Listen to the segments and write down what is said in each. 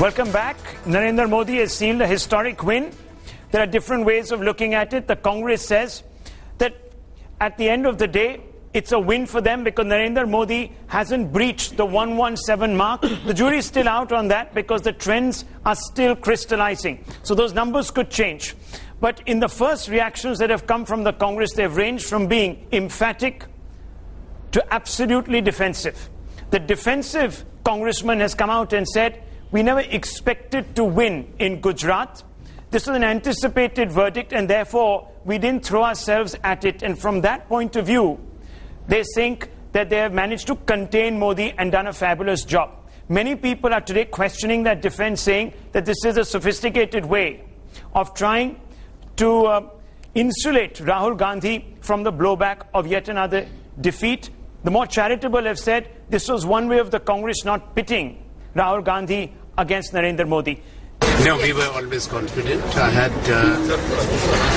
Welcome back. Narendra Modi has sealed a historic win. There are different ways of looking at it. The Congress says that at the end of the day, it's a win for them because Narendra Modi hasn't breached the 117 mark. The jury is still out on that because the trends are still crystallizing. So those numbers could change. But in the first reactions that have come from the Congress, they've ranged from being emphatic to absolutely defensive. The defensive congressman has come out and said, we never expected to win in Gujarat. This was an anticipated verdict and therefore we didn't throw ourselves at it. And from that point of view, they think that they have managed to contain Modi and done a fabulous job. Many people are today questioning that defense, saying that this is a sophisticated way of trying to insulate Rahul Gandhi from the blowback of yet another defeat. The more charitable have said this was one way of the Congress not pitting Rahul Gandhi against Narendra Modi. No, we were always confident. I had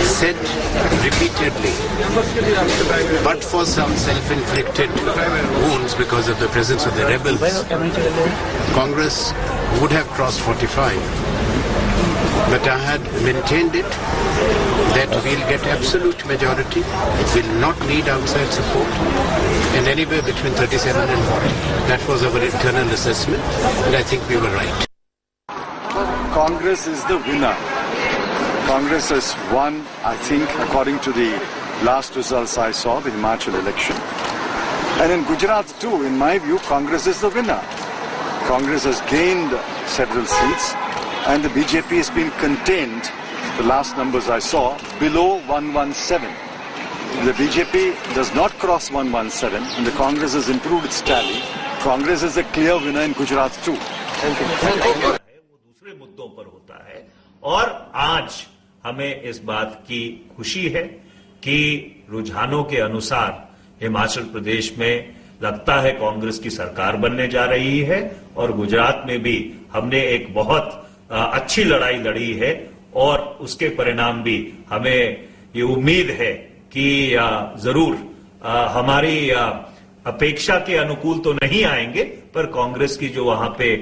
said repeatedly, but for some self-inflicted wounds because of the presence of the rebels, Congress would have crossed 45. But I had maintained it that we'll get absolute majority, will not need outside support, and anywhere between 37 and 40. That was our internal assessment, and I think we were right. Congress is the winner. Congress has won, I think, according to the last results I saw, the Himachal election. And in Gujarat too, in my view, Congress is the winner. Congress has gained several seats and the BJP has been contained, the last numbers I saw, below 117. The BJP does not cross 117 and the Congress has improved its tally. Congress is a clear winner in Gujarat too. Thank you. दूसरे मुद्दों पर होता है और आज हमें इस बात की खुशी है कि रुझानों के अनुसार हिमाचल प्रदेश में लगता है कांग्रेस की सरकार बनने जा रही है और गुजरात में भी हमने एक बहुत अच्छी लड़ाई लड़ी है और उसके परिणाम भी हमें ये उम्मीद है कि जरूर हमारी अपेक्षा के अनुकूल तो नहीं आएंगे पर कांग्रेस की जो वहां पे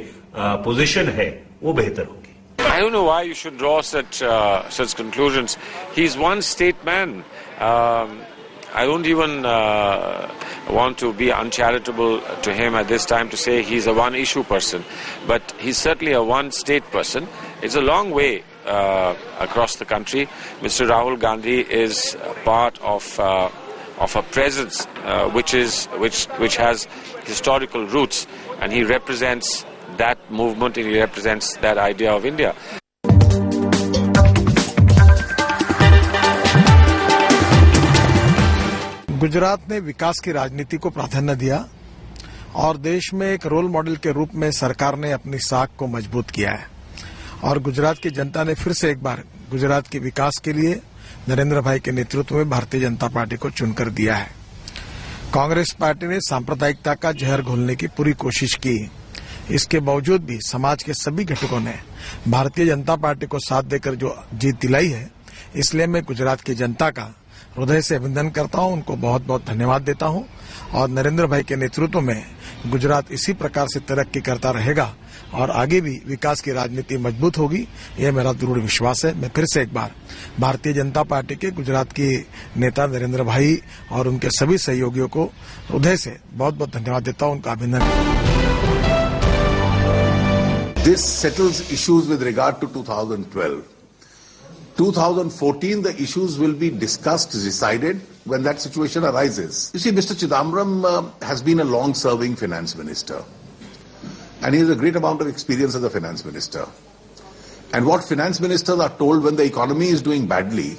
पोजीशन है वो बेहतर होगी. I don't know why you should draw such conclusions. He's one state man. I don't even want to be uncharitable to him at this time to say he's a one-issue person, but he's certainly a one-state person. It's a long way across the country. Mr. Rahul Gandhi is part of a presence which has historical roots, and he represents that movement and he represents that idea of India. Gujarat ने विकास की राजनीति को प्राधान्य दिया और देश में एक रोल मॉडल के रूप में सरकार ने अपनी साख को मजबूत किया है और गुजरात की जनता ने फिर से एक बार गुजरात के विकास के लिए नरेंद्र भाई के नेतृत्व में भारतीय जनता पार्टी को चुनकर दिया है. कांग्रेस पार्टी ने सांप्रदायिकता का जहर घोलने की पूरी कोशिश की. इसके बावजूद भी समाज के सभी घटकों ने भारतीय जनता पार्टी को साथ देकर जो जीत दिलाई है, इसलिए मैं गुजरात की जनता का हृदय से अभिनंदन करता हूं, उनको बहुत बहुत धन्यवाद देता हूं और नरेंद्र भाई के नेतृत्व में गुजरात इसी प्रकार से तरक्की करता रहेगा और आगे भी विकास की राजनीति मजबूत होगी, यह मेरा दृढ़ विश्वास है. मैं फिर से एक बार भारतीय जनता पार्टी के गुजरात के नेता नरेंद्र भाई और उनके सभी सहयोगियों को हृदय से बहुत बहुत धन्यवाद देता हूं, उनका अभिनंदन. This settles issues with regard to 2012. 2014, the issues will be discussed, decided when that situation arises. You see, Mr. Chidambaram has been a long-serving finance minister. And he has a great amount of experience as a finance minister. And what finance ministers are told when the economy is doing badly,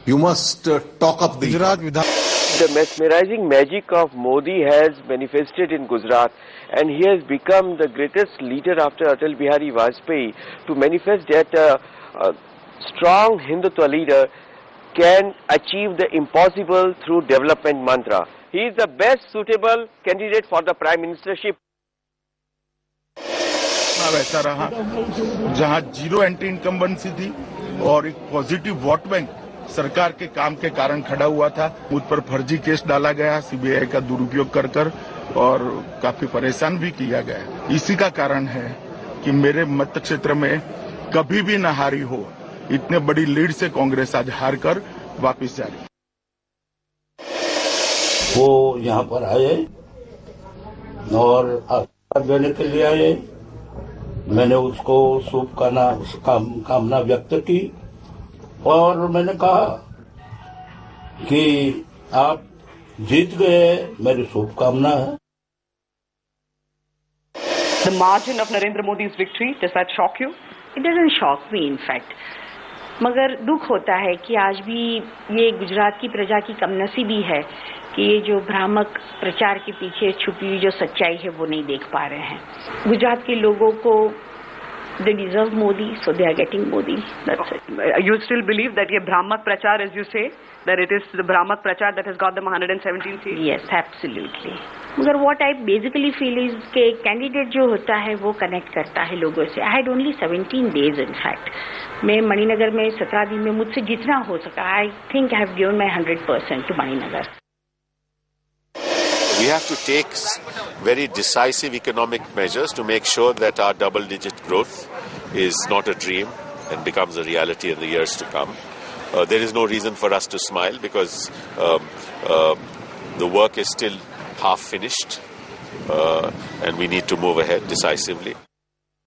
you must talk up the economy. The mesmerizing magic of Modi has manifested in Gujarat, and he has become the greatest leader after Atal Bihari Vajpayee to manifest that a strong Hindutva leader can achieve the impossible through development mantra. He is the best suitable candidate for the Prime Ministership. वैसा रहा जहां zero anti incumbency थी और एक positive vote bank सरकार के काम के कारण खड़ा हुआ था. मुझ पर फर्जी केस डाला गया सीबीआई का दुरुपयोग कर और काफी परेशान भी किया गया. इसी का कारण है कि मेरे मत क्षेत्र में कभी भी न हारी हो। इतने बड़ी लीड से कांग्रेस आज हार कर वापिस जा रही। वो यहाँ पर आए और आशीर्वाद देने के लिए आए। मैंने उसको कामना व्यक्त की और मैंने कहा कि आप जीत गए, मेरी शुभकामना है। The margin of Narendra Modi's victory, does that shock you? It doesn't shock me, in fact. मगर दुख होता है कि आज भी ये गुजरात की प्रजा की कमनसीबी है कि ये जो भ्रामक प्रचार के पीछे छुपी हुई जो सच्चाई है वो नहीं देख पा रहे हैं। गुजरात के लोगों को they deserve Modi, so they are getting Modi. That's it. You still believe that ये भ्रामक प्रचार, as you say, that it is the भ्रामक प्रचार that has got them 117 seats? Yes, absolutely. मगर what I basically feel is कि candidate जो होता है वो कनेक्ट करता है लोगों से। I had only 17 days in fact. मैं मणिनगर में 17 दिन में मुझसे जितना हो सका, I think I have given my 100% to Maninagar. We have to take very decisive economic measures to make sure that our double-digit growth is not a dream and becomes a reality in the years to come. There is no reason for us to smile because the work is still half finished and we need to move ahead decisively.